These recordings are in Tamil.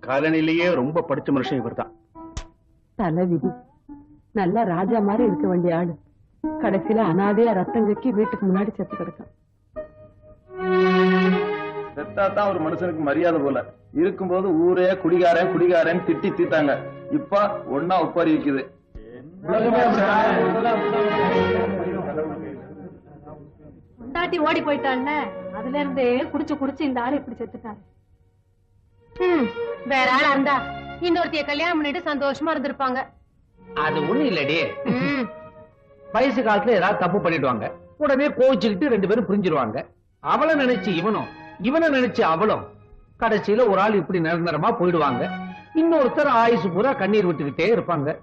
காலனிலேயே ரொம்ப படிச்ச மனுஷன் இவர்தான். தலை விதி. நல்லா ராஜா மாதிரி இருக்க வேண்டிய ஆளு கடைசியில அனாதையா ரத்தம் கக்கி வீட்டுக்கு முன்னாடி செத்து கிடக்கும். செத்தாதான் ஒரு மனுஷனுக்கு மரியாதை போல. இருக்கும்போது ஊரே குடிகாரன் குடிகாரன் திட்டி தீத்தாங்க. இப்ப ஒன்னா உப்பாரி வைக்குது. கொண்டாட்டி ஓடி போயிட்டான்ல, அதுல இருந்து குடிச்சு குடிச்சு இந்த ஆளு இப்படி செத்துட்டாரு. வேற ஆளா இருந்தா இன்னொருத்தைய கல்யாணம் பண்ணிட்டு சந்தோஷமா இருந்திருப்பாங்க. அது ஒண்ணு இல்லடி, வயசு காலத்துல ஏதாவது தப்பு பண்ணிடுவாங்க, உடனே கோச்சுக்கிட்டு 2 பேரும் புரிஞ்சிருவாங்க. அவளை நினைச்சு இவனும் இவனை நினைச்சு அவளும் கடைசியில ஒரு ஆள் இப்படி நிரந்தரமா போயிடுவாங்க. இன்னொருத்தர் ஆயுசு பூரா கண்ணீர் விட்டுக்கிட்டே இருப்பாங்க.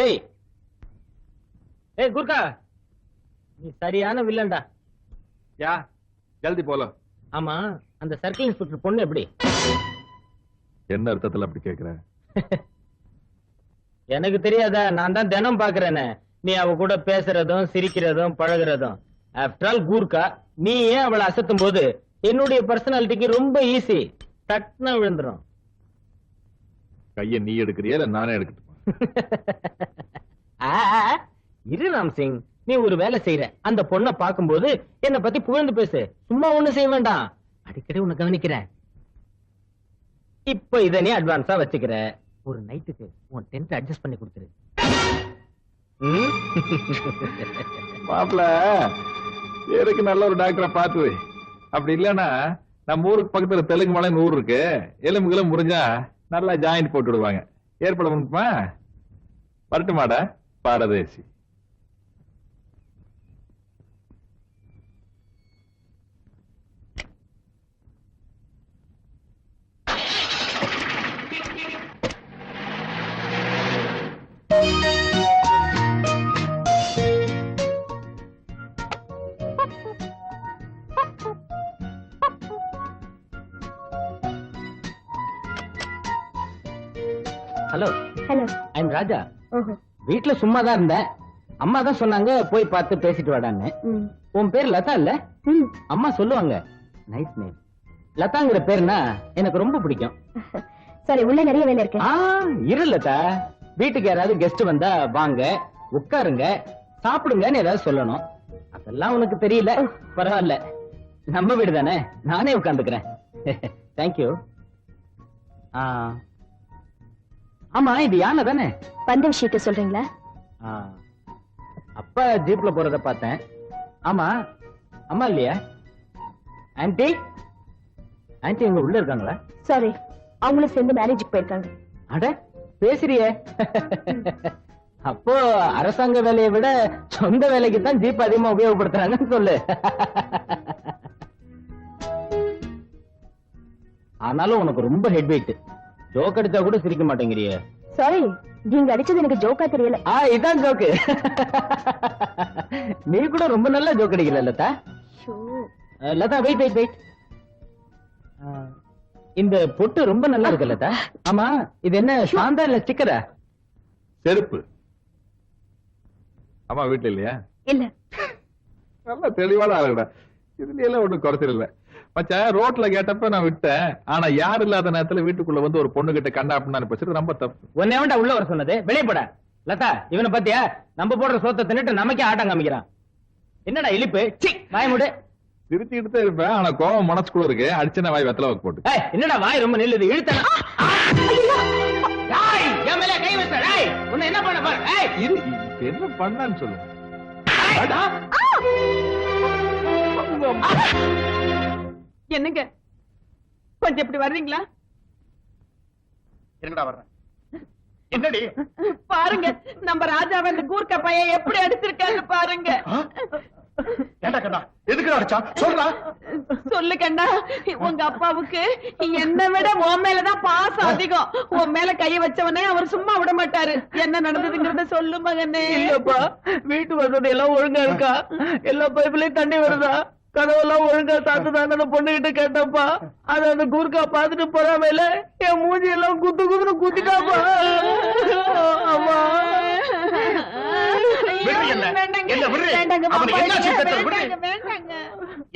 ஏய் ஏய் குர்கா, நீ சரியான வில்லன்டா. யா ஜல்தி போல. ஆமா, அந்த சர்க்கிள் இன்ஸ்பெக்டர் பொண்ணு எப்படி? என்ன அர்த்தத்துல அப்படி கேக்குற? எனக்கு தெரியாதா? நான் தான் தினம் பாக்குறேனே நீ அவ கூட பேசுறதும் சிரிக்கிறதும் பழகுறதும். ஆஃப்டர் ஆல் கூர்க்கா, நீ ஏன் அவளை அசத்தும் போது என்னுடைய பர்சனாலிட்டிக்கு ரொம்ப ஈஸி, டக்குன்னு விழுந்துரும். கைய நீ எடுக்கிறியா இல்ல நானே எடுக்கட்டுமா? இரு ராம் சிங், நீ ஒரு வேலை செய்யற, அந்த பொண்ணை பார்க்கும்போது என்ன பத்தி புகழ்ந்து பேசு. சும்மா ஒண்ணு செய்ய வேண்டாம், அடிக்கடி உன்னை கவனிக்கிறேன். இப்ப இத நீ அட்வான்ஸா வச்சுக்கிற. ஒரு நைட்டுக்கு உன் டென்ட் அட்ஜஸ்ட் பண்ணி கொடுத்துரு. மாப்பிள, எனக்கு நல்ல ஒரு டாக்டரை பார்த்து. அப்படி இல்லன்னா நம்ம ஊருக்கு பக்கத்துல தெலுங்கு மலைன்னு ஊர் இருக்கு, எலும்புகளும் முறிஞ்சா நல்லா ஜாயிண்ட் போட்டு விடுவாங்க. ஏற்பாடு பண்ணுமா? வரட்டுமாடா பாரதேசி. ஹலோ ஹலோ, ஐ எம் ராஜா. வீட்டுல சும்மா தான் இருந்தேன். அம்மா தான் சொன்னாங்க போய் பார்த்து பேசிட்டு வாடான்னு. உன் பேர் லதா இல்ல? அம்மா சொல்லுவாங்க. Nice name. லதாங்கிற பேருனா எனக்கு ரொம்ப பிடிக்கும். சரி, உள்ள நிறைய வேலை இருக்கு. இரு லதா, வீட்டுக்கு யாராவது கெஸ்ட் வந்தா வாங்க, உட்காருங்க, சாப்பிடுங்கன்னு ஏதாவது சொல்லணும். அதெல்லாம் உனக்கு தெரியல, பரவாயில்ல. நம்ம வீடு தானே, நானே உட்கார்ந்துக்கிறேன். தேங்க்யூ. ஆமா, இது யானை தானே? வந்த விஷயத்த சொல்றீங்களா? அப்பா ஜீப்ல போறத பார்த்தேன். ஆமா, அம்மா இல்லையா? ஆன்ட்டி, ஆன்ட்டி எங்க உள்ள இருக்காங்களா? சாரி, அவங்களும் சேர்ந்து மேரேஜுக்கு போயிருக்காங்க. அட பேசுறியே. அப்போ அரசாங்க வேலையை விட சொந்த வேலைக்கு தான் ஜீப் அதிகமா உபயோகப்படுத்துறாங்கன்னு சொல்லு. ஆனாலும் உனக்கு ரொம்ப ஹெட் வெயிட். ஜோக் அடிச்சா கூட சிரிக்க மாட்டேங்கிறிய. சாரி, நீங்க அடிச்சது எனக்கு ஜோக்கா தெரியல. இதான் ஜோக்கு. நீ கூட ரொம்ப நல்லா ஜோக் அடிக்கல Latha. Latha wait wait wait. இந்த பொட்டு ரொம்ப நல்லா இருக்கு லதா. ஆமா, இது என்ன சாந்தா இல்ல ஸ்டிக்கரா? செருப்பு. அம்மா வீட்டுல இல்லையா? இல்ல. நல்லா தெளிவான ஆளுடா. இதுல எல்லாம் ஒண்ணும் குறைச்சல் இல்ல. மச்சான், ரோட்ல கேட்டப்ப நான் விட்டேன். ஆனா யாரு இல்லாத நேரத்துல வீட்டுக்குள்ள வந்து ஒரு பொண்ணு கிட்ட கண்டா அப்படின்னு பேசுறது ரொம்ப தப்பு. உன்னை வேண்டாம் உள்ள வர சொன்னது. வெளியே போட. லதா, இவனை பத்தியா? நம்ம போடுற சோத்தை தின்னுட்டு நமக்கே ஆட்டம் காமிக்கிறான். என்னடா இழிப்பு? வாய் மூடு. திருத்திட்டு தான் இருப்பேன், ஆனா கோவம் மனசுக்குள்ள இருக்கு. அடிச்சன வாய் வெத்தல வைக்க போட்டு. என்னடா வாய் ரொம்ப நில்லுது? இழுத்த கை வச்ச. உன்னை என்ன பண்ண பாரு. என்ன பண்ணான்னு சொல்லு. என்னங்க, கொஞ்சம் இப்படி வர்றீங்களா? என்னடா வர்றேன்? என்னடி பாருங்க, நம்ம ராஜாவை இந்த கூர்க்க பையன் எப்படி அடிச்சிருக்காங்க பாருங்க. ஏண்டா கண்ணா எதுக்கு அடிச்சான் சொல்றா. சொல்லு கண்ணா, உங்க அப்பாவுக்கு என்னை விட உன் மேலதான் பாசம் அதிகம். உன் மேல கைய வச்சவனே அவர் சும்மா விட மாட்டாரு. என்ன நடந்ததுங்கிறத சொல்லு மகனே. இல்லப்பா, வீட்டு வசதி எல்லாம் ஒழுங்கா இருக்கா? எல்லா பைப்புலயும் தண்ணி வருதா? கதவெல்லாம் ஒழுங்கா சாத்துதான்னு பொண்ணுகிட்ட கேட்டப்பா. அது அந்த கூர்க்கா பாத்துட்டு போறாமல என் மூஞ்சி எல்லாம் குத்து குத்துன்னு குத்திட்டாப்பா. அம்மா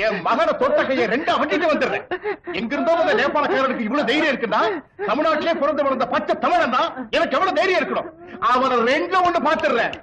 என் மகனை தொட்ட கையை ரெண்டா வண்டிட்டு வந்துடுறேன். எங்கிருந்தோ அந்த நேபாளக்காரனுக்கு இவ்வளவு தைரியம் இருக்குன்னா, தமிழ்நாட்டிலே பிறந்து வளர்ந்த பச்சை தமிழன் தான் எனக்கு எவ்வளவு தைரியம் இருக்கணும். அவனை ரெண்டு ஒண்ணு பாத்துடுறேன்.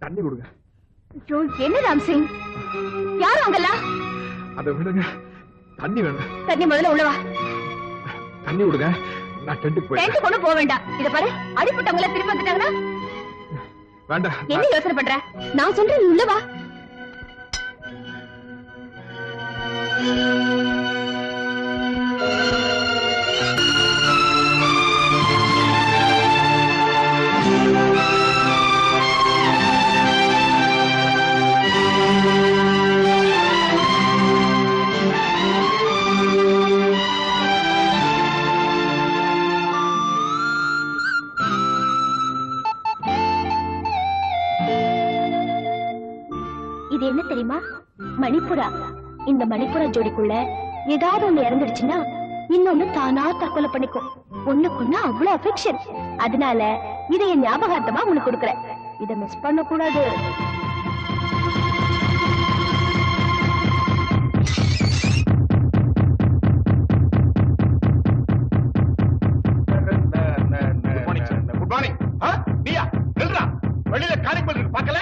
தண்ணி கொடுங்க. என்ன ராம்சிங், யாரும் அங்கெல்லாம்? அதை விடுங்க, தண்ணி வேணும். தண்ணி முதல்ல உள்ளவா. தண்ணி கொடுங்க, நான் டென்ட்டுக்கு போய். டென்ட் கொண்டு போக வேண்டாம். இத பாரு, அடிப்பட்டவங்க எல்லாம் திரும்பி வந்துட்டாங்கன்னா வேண்டாம். என்ன யோசனை பண்ற? நான் சொல்றேன், உள்ளவா. இது என்ன தெரியுமா? மணிப்புரா. இந்த மணிப்புரா ஜோடிக்குள்ள ஏதாவது ஒண்ணு இறந்துடுச்சுன்னா இன்னொன்னு தானா தற்கொலை பண்ணிக்கும். ஒண்ணுக்குன்னா அவ்வளவு அஃபெக்ஷன். அதனால இதை என் ஞாபகார்த்தமா உனக்கு கொடுக்குறேன். இதை மிஸ் பண்ண கூடாது. Good morning. நீயா நில்றா, வெளியில காலிபல் இருக்கு பார்க்கல?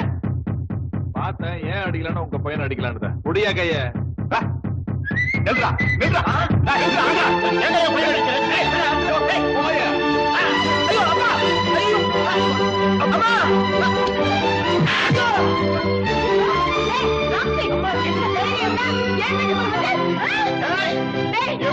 பார்த்தேன், ஏன் அடிக்கலான்னு உங்க பையன் அடிக்கலான்னு. முடியா கைய நில்றா நில்றா நில்றா. எங்க பையன் அடிக்கிறேன்? ஐயோ அம்மா, ஐயோ அம்மா. ஏய்